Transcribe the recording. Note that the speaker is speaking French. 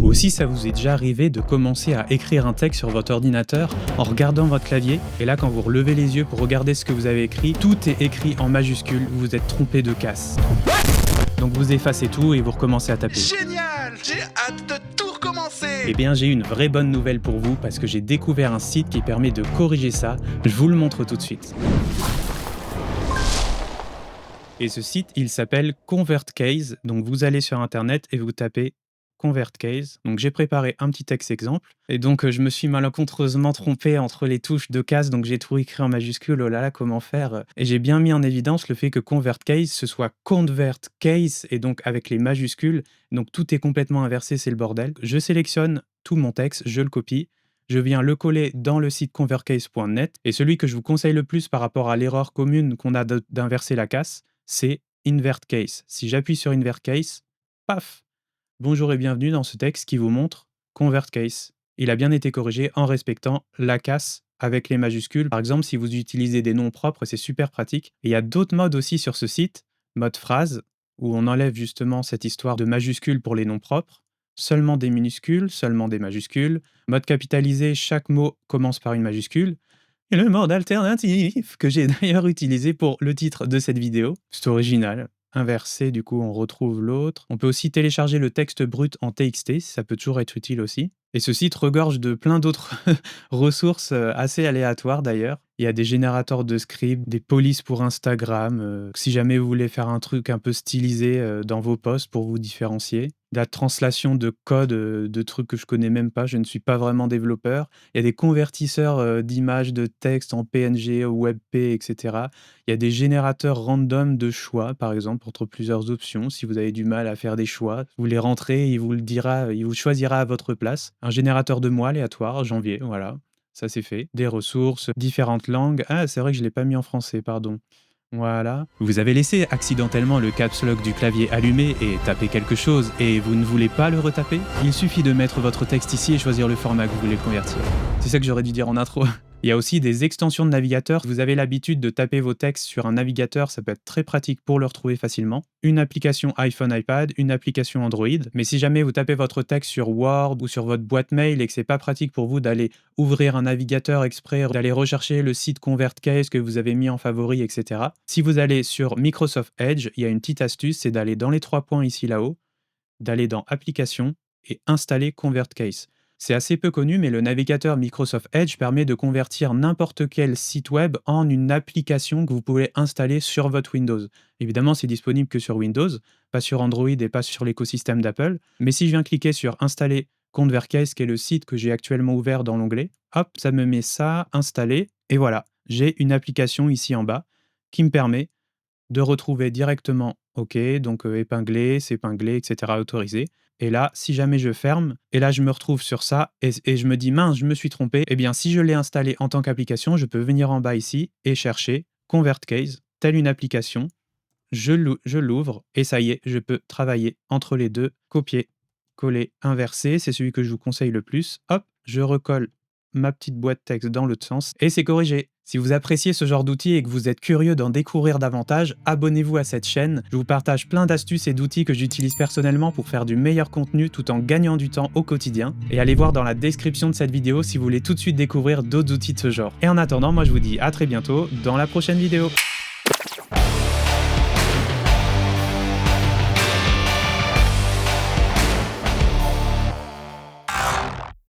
Ou aussi ça vous est déjà arrivé de commencer à écrire un texte sur votre ordinateur en regardant votre clavier, et là quand vous relevez les yeux pour regarder ce que vous avez écrit, tout est écrit en majuscule, vous vous êtes trompé de casse. Donc vous effacez tout et vous recommencez à taper. Génial! J'ai hâte de tout recommencer! Eh bien j'ai une vraie bonne nouvelle pour vous parce que j'ai découvert un site qui permet de corriger ça, je vous le montre tout de suite. Et ce site, il s'appelle ConvertCase, donc vous allez sur internet et vous tapez ConvertCase. Donc j'ai préparé un petit texte exemple, et donc je me suis malencontreusement trompé entre les touches de case, donc j'ai tout écrit en majuscule, oh là là, comment faire? Et j'ai bien mis en évidence le fait que ConvertCase, ce soit ConvertCase, et donc avec les majuscules, donc tout est complètement inversé, c'est le bordel. Je sélectionne tout mon texte, je le copie, je viens le coller dans le site convertcase.net, et celui que je vous conseille le plus par rapport à l'erreur commune qu'on a d'inverser la casse, c'est InvertCase. Si j'appuie sur InvertCase, paf! Bonjour et bienvenue dans ce texte qui vous montre ConvertCase. Il a bien été corrigé en respectant la casse avec les majuscules. Par exemple, si vous utilisez des noms propres, c'est super pratique. Et il y a d'autres modes aussi sur ce site, mode phrase, où on enlève justement cette histoire de majuscules pour les noms propres, seulement des minuscules, seulement des majuscules. Mode capitalisé, chaque mot commence par une majuscule. Et le mode alternatif, que j'ai d'ailleurs utilisé pour le titre de cette vidéo. C'est original. Inversé, du coup, on retrouve l'autre. On peut aussi télécharger le texte brut en TXT, ça peut toujours être utile aussi. Et ce site regorge de plein d'autres ressources assez aléatoires d'ailleurs. Il y a des générateurs de scripts, des polices pour Instagram, si jamais vous voulez faire un truc un peu stylisé dans vos posts pour vous différencier. De la translation de code, de trucs que je connais même pas, je ne suis pas vraiment développeur. Il y a des convertisseurs d'images, de texte en PNG, WebP, etc. Il y a des générateurs random de choix, par exemple, entre plusieurs options. Si vous avez du mal à faire des choix, vous les rentrez, il vous le dira, il vous choisira à votre place. Un générateur de mots aléatoire, janvier, voilà, ça c'est fait. Des ressources, différentes langues. Ah, c'est vrai que je ne l'ai pas mis en français, pardon. Voilà. Vous avez laissé accidentellement le caps lock du clavier allumé et tapé quelque chose et vous ne voulez pas le retaper? Il suffit de mettre votre texte ici et choisir le format que vous voulez convertir. C'est ça que j'aurais dû dire en intro. Il y a aussi des extensions de navigateur. Vous avez l'habitude de taper vos textes sur un navigateur, ça peut être très pratique pour le retrouver facilement. Une application iPhone, iPad, une application Android. Mais si jamais vous tapez votre texte sur Word ou sur votre boîte mail et que c'est pas pratique pour vous d'aller ouvrir un navigateur exprès, d'aller rechercher le site ConvertCase que vous avez mis en favori, etc. Si vous allez sur Microsoft Edge, il y a une petite astuce, c'est d'aller dans les 3 points ici là-haut, d'aller dans Applications et installer ConvertCase. C'est assez peu connu, mais le navigateur Microsoft Edge permet de convertir n'importe quel site web en une application que vous pouvez installer sur votre Windows. Évidemment, c'est disponible que sur Windows, pas sur Android et pas sur l'écosystème d'Apple. Mais si je viens cliquer sur Installer ConvertCase, qui est le site que j'ai actuellement ouvert dans l'onglet, hop, ça me met ça, installé, et voilà, j'ai une application ici en bas qui me permet de retrouver directement OK, donc épinglé, s'épingler, etc., autorisé. Et là, si jamais je ferme, et là je me retrouve sur ça, et je me dis mince, je me suis trompé, eh bien si je l'ai installé en tant qu'application, je peux venir en bas ici et chercher ConvertCase, telle une application, je l'ouvre, et ça y est, je peux travailler entre les deux, copier, coller, inverser, c'est celui que je vous conseille le plus. Hop, je recolle ma petite boîte texte dans l'autre sens, et c'est corrigé. Si vous appréciez ce genre d'outils et que vous êtes curieux d'en découvrir davantage, abonnez-vous à cette chaîne. Je vous partage plein d'astuces et d'outils que j'utilise personnellement pour faire du meilleur contenu tout en gagnant du temps au quotidien. Et allez voir dans la description de cette vidéo si vous voulez tout de suite découvrir d'autres outils de ce genre. Et en attendant, moi je vous dis à très bientôt dans la prochaine vidéo.